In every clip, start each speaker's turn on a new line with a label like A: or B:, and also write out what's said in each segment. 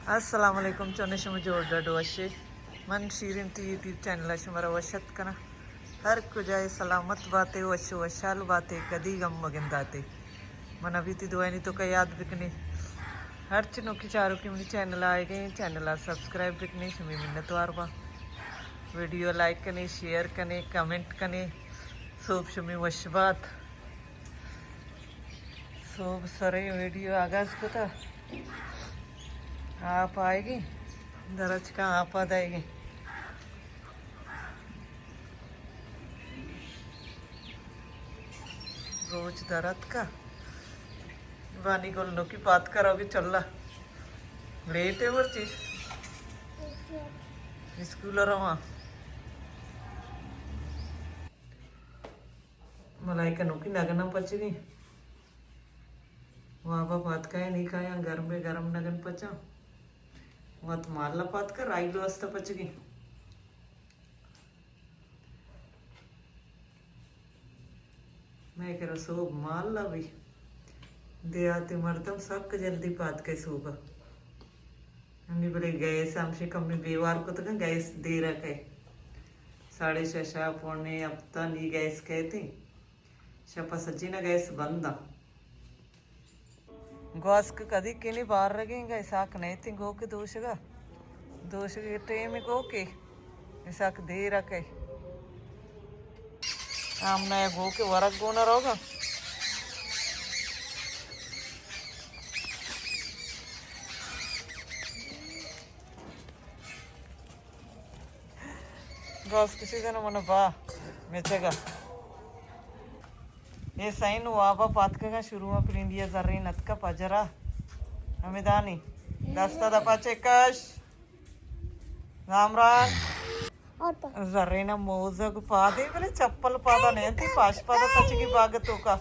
A: Assalamualaikum चौने शम जोड़ा डोशे मन शीरिन ती यूट्यूब चैनल शमरा वशत कना हर को जाए सलामत बातें वशो वशाल बातें कदी गम मगंदाते मन अभी ती दुआ नहीं तो का याद बिकने हर चनों की चारों की मेरी चैनल आए गए चैनल आ सब्सक्राइब बिकने शमी मिन्नत वारबा वीडियो लाइक कने शेयर कने कमेंट कने सोब शमी वशबात सोब सरे वीडियो आगाज को था आप आएगी दरज का आप आ जाएगी रोज दर्द का वानी गोलनों की बात करोगे चल रहा लेट है वो चीज स्कूल रहा मलाई का नोकी नगना पचगी वहाँ पर बात का नहीं खाया गर्म में गर्म नगन पचा मत मारला पात कर आई व्यवस्था पचगी मैं कह सो माल ला भी दे आते मर्दम सब जल्दी पात के सोगा हमने बोले गैस हमसे कम में बेवार को तो गैस दे रखे 6:30 पौने अब तो नहीं गैस कहते शपा सच्ची ना गैस बंदा गोस के कदी के नहीं बाहर रहेगा इसाक नहीं थी गो के दोष के टेम गो के इसाक दे रखे आमना गो के वरक गो ना रहोगा गोस किसी दिन मन बा मेचेगा ये सैन वाबा पातका शुरू में प्रिंदिया जर्री नतका पजरा हमें दानी दस्ता दपा चेकश रामरान जर्री ना मोजग पादे बोले चप्पल पादा नहीं थी पाश पादा तचगी बागतों का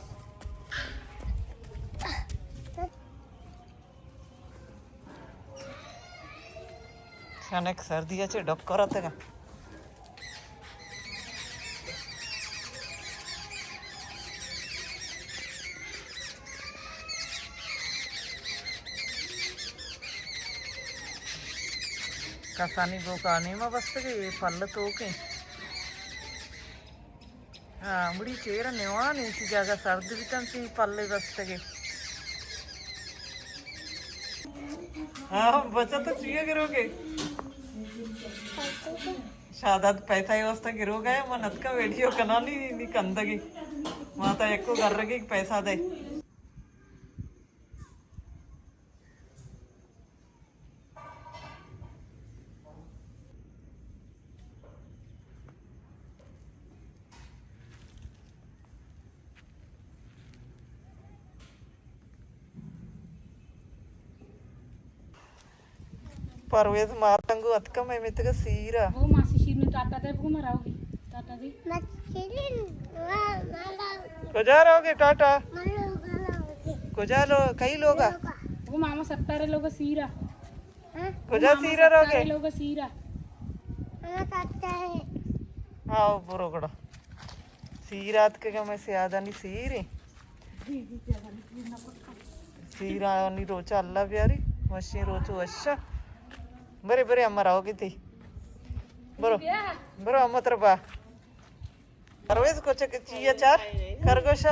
A: शानक सर्दिया चे डॉक्टर आते का कसानी गो कानी में बस के पल्ल तो के हाँ मुड़ी चेर नेवा नीची जगह सर्द भी तंसी पल्ले बस के हाँ बचा तो चाहिए गिरोगे शादत पैसा ही वस्ता गिरोगा है मनत का वीडियो कना नहीं कंदगी माता एक को घर रखी पैसा दे परवेज मारतंगु अतका मैं मितका सीरा
B: वो मासी शीर ने टाटा दे वो मराओगी टाटा दी
A: कुजा रहोगे टाटा कुजा लो कई लोग
B: वो मामा 70 लोग सीरा
A: कुजा सीरा रहोगे
B: लोग सीरा
A: आओ बुरो कड़ा सीरात के मैं से याद नहीं सीरे सीरा नहीं रोचा अल्लाह प्यारी मशीन रोचो अच्छा बरे बरे अम्मा रहोगी थी बरो बरो अम्मा तरबा परवेज को चाहिए चार खरगोश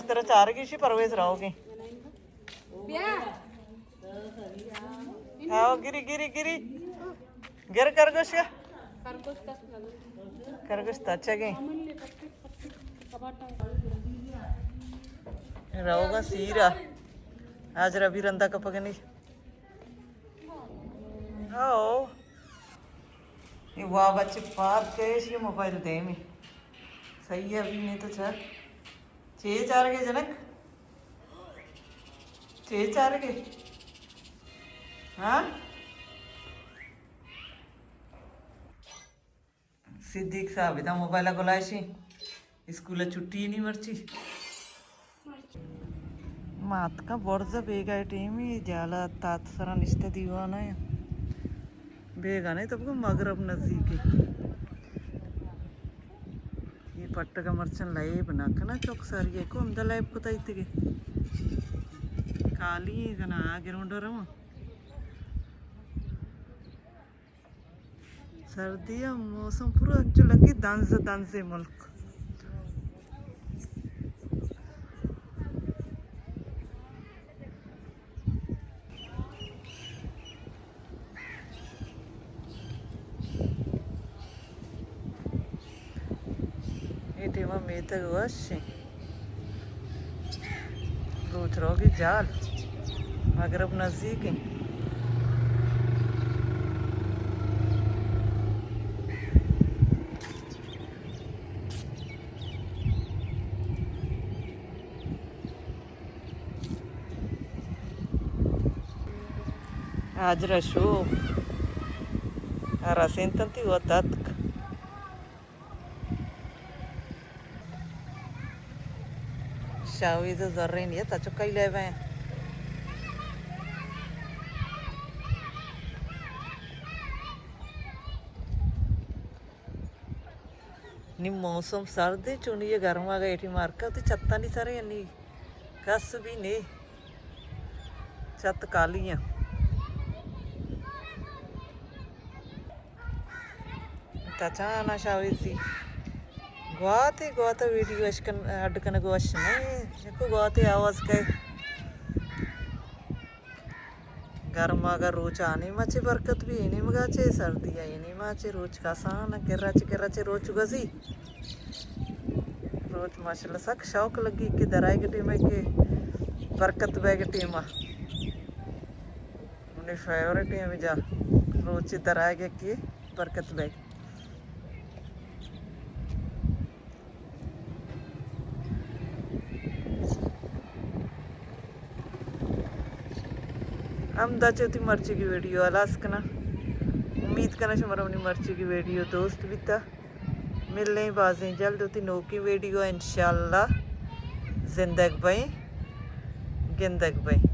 A: तरह चार की परवेज रहोगे आओ गिरी गिरी गिरी गिर खरगोश का खरगोश तो अच्छा गई रहोगा सीरा आज रवि रंदा का पगनी ओ ये वाह बच्चे पार कैश ये मोबाइल दे में सही है अभी नहीं तो चार 6-4 के जनक 6-4 के हाँ सिद्दीक साहब इधर मोबाइल को लायशी स्कूल छुट्टी नहीं मर्ची मात का बर्ज बेगा टीम ही जाला तात सरा निश्ते दीवाना है बेगा नहीं तब को मगरब नजदीक ये पट्ट का मर्चन लाइब नाकना चौक सारी को हम लाइब को ताइते के खाली गना गिरोंडरम सर्दी है मौसम पूरा जो लगी दंज मुल्क ये में मेतक वश रोज रोगी जाल मगरब नजदीक है आज रशो arasin tanti watatk shawi to zarrin ya ta chokai leve नी मौसम सर्दी चुनी गर्म आ गई थी मारका तो छत्ता नहीं सारे अन्नी कस भी ने छत कालियां तचाना शाविसी गुआते वीडियो अशकन अडकन गोश नहीं को गुआते आवाज के गर्मा का रोच आने मचे बरकत भी इन्हीं मगाचे सर्दी है इन्हीं माचे रोच का सान केराचे रोच गजी रोच माशाल्लाह सक शौक लगी कि दराई के टीम के बरकत बैग टीम उन्हें फेवरेट है जा रोच दराई के की बरकत बैग हम दाचे होती मर्ची की वीडियो अलास कना उम्मीद करना शुमारा अपनी मर्ची की वीडियो दोस्त भी था मिलने ही बाजें जल्द होती नो की वीडियो इंशाल्लाह जिंदगी भाई गिंदगी भाई